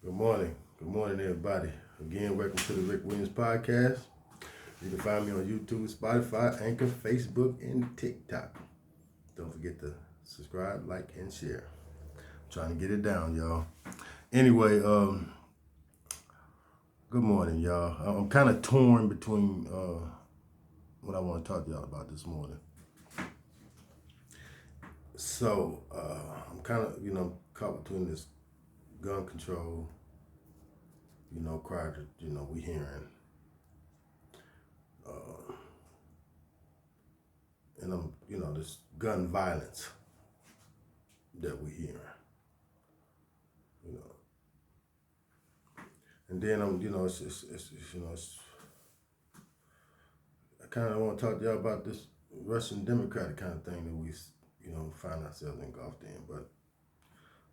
Good morning. Good morning, everybody. Again, welcome to the Rick Williams Podcast. You can find me on YouTube, Spotify, Anchor, Facebook, and TikTok. Don't forget to subscribe, like, and share. I'm trying to get it down, y'all. Anyway, good morning, y'all. I'm kind of torn between what I want to talk to y'all about this morning. So, I'm kind of, caught between this gun control, cry that, we hearing. And this gun violence that we hear, you know. And then I kind of want to talk to y'all about this Russian Democratic kind of thing that we, find ourselves engulfed in. But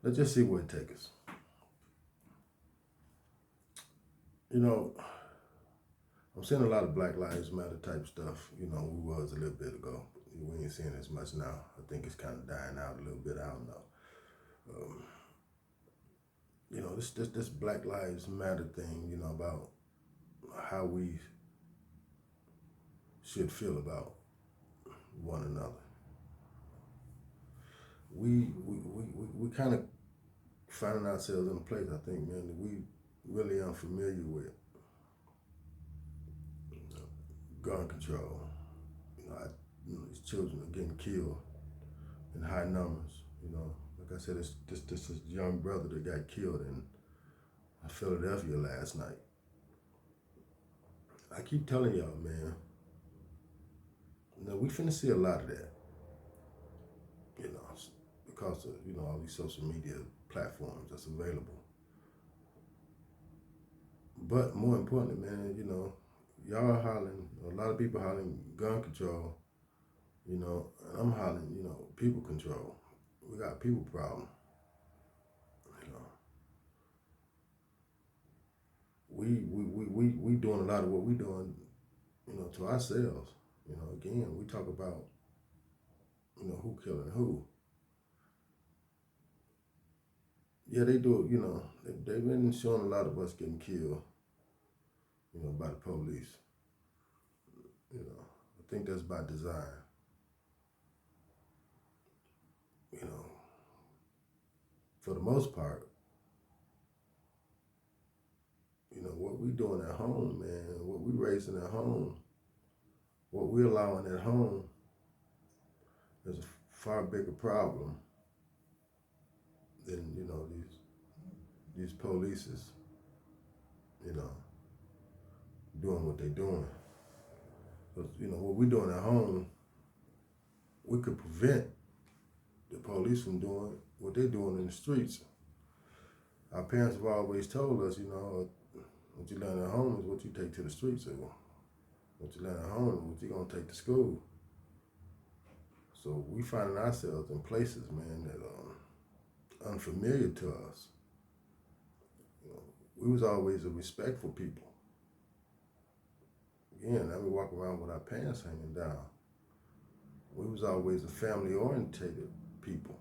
let's just see where it takes us. I'm seeing a lot of Black Lives Matter type stuff, we was a little bit ago. We ain't seeing as much now. I think it's kind of dying out a little bit. I don't know. This Black Lives Matter thing, about how we should feel about one another. We kind of finding ourselves in a place, I think, man, that we really unfamiliar with. Gun control. These children are getting killed in high numbers. Like I said, it's this young brother that got killed in Philadelphia last night. I keep telling y'all, man, we finna see a lot of that. Because of, all these social media platforms that's available. But more importantly, man, y'all are hollering, a lot of people hollering gun control, and I'm hollering, people control. We got a people problem. We doing a lot of what we doing, to ourselves. Again, we talk about, who killing who. Yeah, they do it, they've been showing a lot of us getting killed, by the police. I think that's by design. For the most part, what we doing at home, man, what we raising at home, what we allowing at home is a far bigger problem than, these polices, doing what they doing. Because, what we doing at home, we could prevent the police from doing what they're doing in the streets. Our parents have always told us, what you learn at home is what you take to the streets. Or what you learn at home is what you're going to take to school. So we finding ourselves in places, man, that are unfamiliar to us. We was always a respectful people. Again, now we walk around with our pants hanging down. We was always a family-orientated people.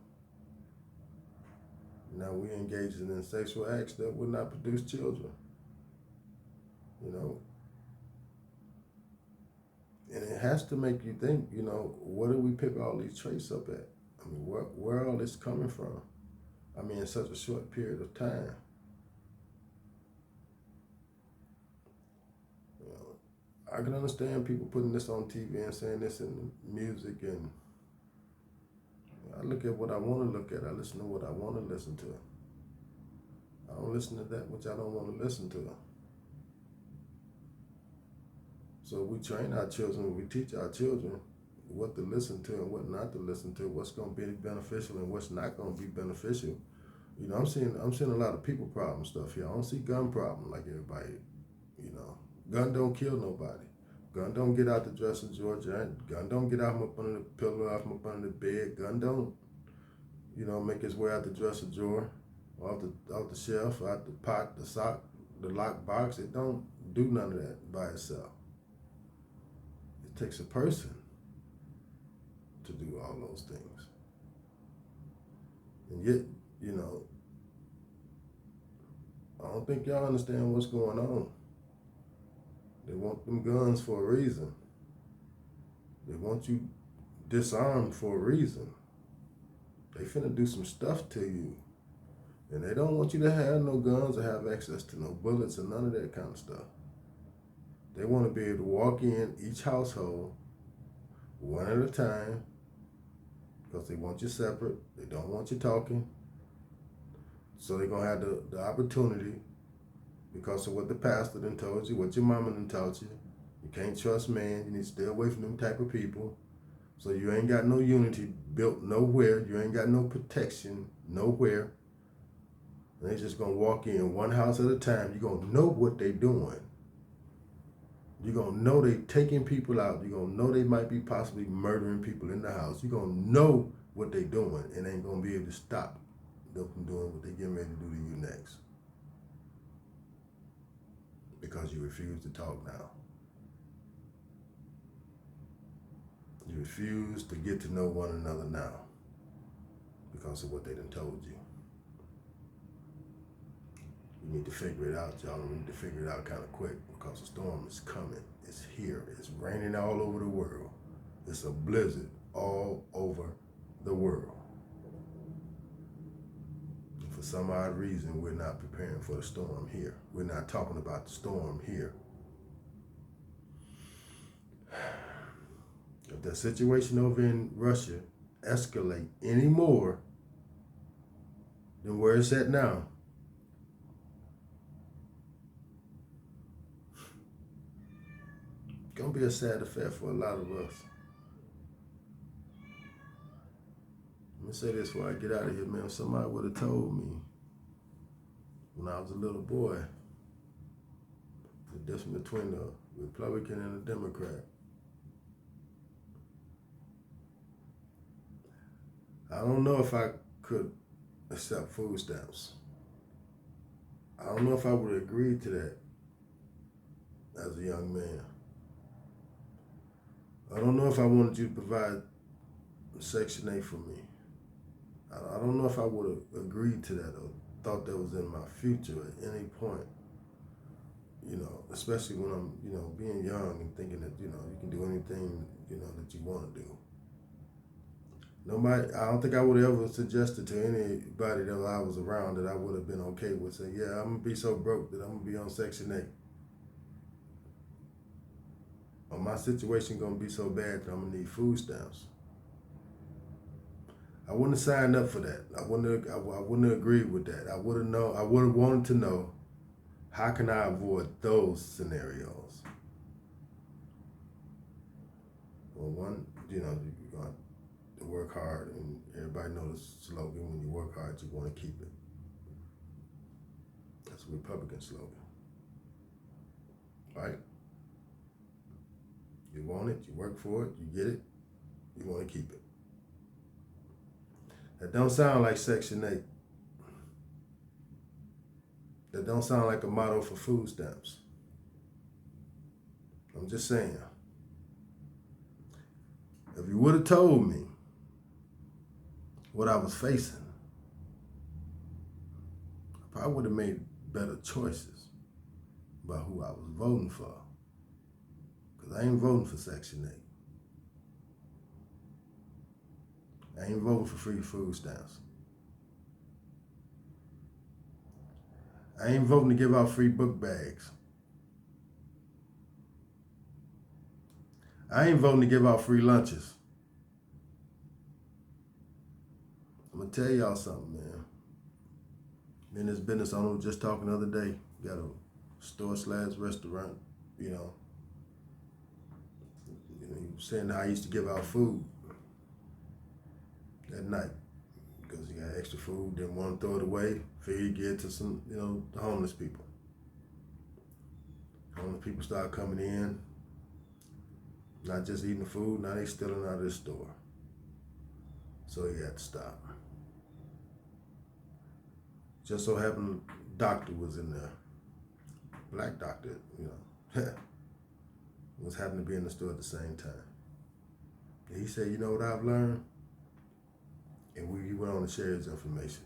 Now we engaging in sexual acts that would not produce children. And it has to make you think, where do we pick all these traits up at? I mean, where all this coming from? I mean, in such a short period of time. I can understand people putting this on TV and saying this in music, and I look at what I want to look at. I listen to what I want to listen to. I don't listen to that which I don't want to listen to. So we train our children, we teach our children what to listen to and what not to listen to, what's going to be beneficial and what's not going to be beneficial. I'm seeing a lot of people problem stuff here. I don't see gun problem like everybody. Gun don't kill nobody. Gun don't get out the dresser Georgia. Gun don't get out from up under the pillow, out from up under the bed. Gun don't, make its way out the dresser drawer, off the shelf, out the pot, the sock, the lock box. It don't do none of that by itself. It takes a person to do all those things. And yet, don't think y'all understand what's going on. They want them guns for a reason. They want you disarmed for a reason. They finna do some stuff to you. And they don't want you to have no guns or have access to no bullets or none of that kind of stuff. They want to be able to walk in each household one at a time because they want you separate. They don't want you talking. So they're going to have the opportunity because of what the pastor done told you, what your mama done taught you. You can't trust man. You need to stay away from them type of people. So you ain't got no unity built nowhere. You ain't got no protection nowhere. And they just going to walk in one house at a time. You're going to know what they doing. You're going to know they taking people out. You're going to know they might be possibly murdering people in the house. You're going to know what they doing and ain't going to be able to stop them from doing what they getting ready to do to you next. Because you refuse to talk now. You refuse to get to know one another now because of what they done told you. You need to figure it out, y'all. We need to figure it out kind of quick because the storm is coming. It's here. It's raining all over the world. It's a blizzard all over the world. And for some odd reason, we're not preparing for the storm here. We're not talking about the storm here. If the situation over in Russia escalate any more than where it's at now, it's gonna be a sad affair for a lot of us. Let me say this before I get out of here, man. If somebody would have told me when I was a little boy the difference between a Republican and a Democrat, I don't know if I could accept food stamps. I don't know if I would agree to that as a young man. I don't know if I wanted you to provide Section 8 for me. I don't know if I would have agreed to that or thought that was in my future at any point. You know, especially when I'm, being young and thinking that, you can do anything, that you want to do. Nobody, I don't think I would have ever suggested to anybody that I was around that I would have been okay with saying, yeah, I'm going to be so broke that I'm going to be on Section 8. Or my situation going to be so bad that I'm going to need food stamps. I wouldn't have signed up for that. I wouldn't have agreed with that. I would have wanted to know, how can I avoid those scenarios? Well, one, you're going to work hard, and everybody knows the slogan, when you work hard, you want to keep it. That's a Republican slogan. Right? You want it, you work for it, you get it, you want to keep it. That don't sound like Section 8. That don't sound like a motto for food stamps. I'm just saying. If you would have told me what I was facing, I probably would have made better choices about who I was voting for. Because I ain't voting for Section 8. I ain't voting for free food stamps. I ain't voting to give out free book bags. I ain't voting to give out free lunches. I'm going to tell y'all something, man. In this business, I was just talking the other day. Got a store/restaurant, he was saying how I used to give out food at night because he got extra food, didn't want to throw it away, figured he'd give it to some, the homeless people. Homeless people started coming in, not just eating the food, now they stealing out of the store. So he had to stop. Just so happened the doctor was in there. Black doctor, was happened to be in the store at the same time. And he said, you know what I've learned? And he went on to share his information.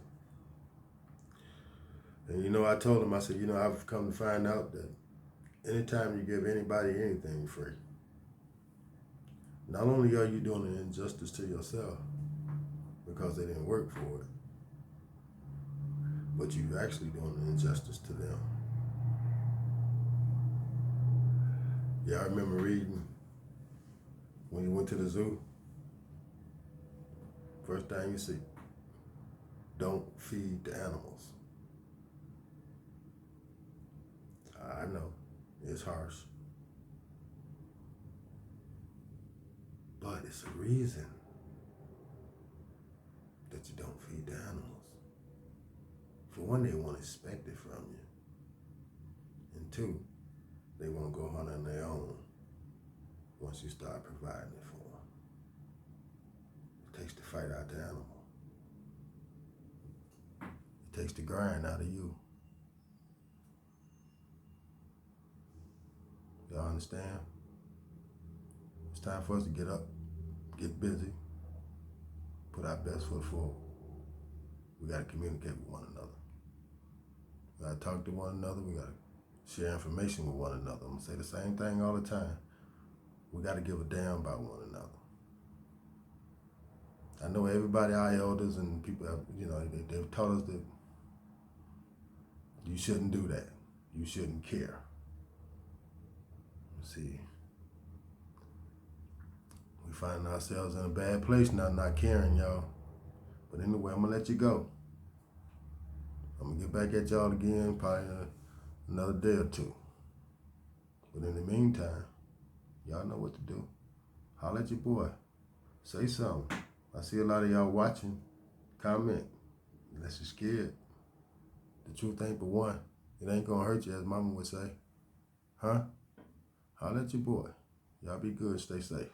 And you know, I told him, I said, you know, I've come to find out that anytime you give anybody anything free, not only are you doing an injustice to yourself because they didn't work for it, but you're actually doing an injustice to them. Yeah, I remember reading when you went to the zoo, first thing you see, don't feed the animals. I know, it's harsh. But it's a reason that you don't feed the animals. For one, they won't expect it from you. And two, they won't go hunt on their own once you start providing it for them. It takes the fight out the animal. It takes the grind out of you. Y'all understand? It's time for us to get up, get busy, put our best foot forward. We got to communicate with one another. We got to talk to one another. We got to share information with one another. I'm going to say the same thing all the time. We got to give a damn about one another. I know everybody, our elders and people, you know, they've taught us that you shouldn't do that. You shouldn't care. See, we find ourselves in a bad place now, not caring, y'all. But anyway, I'm going to let you go. I'm going to get back at y'all again probably another day or two. But in the meantime, y'all know what to do. Holler at your boy. Say something. I see a lot of y'all watching. Comment. Unless you're scared. The truth ain't but one. It ain't gonna hurt you, as mama would say. Huh? Holler at your boy. Y'all be good. Stay safe.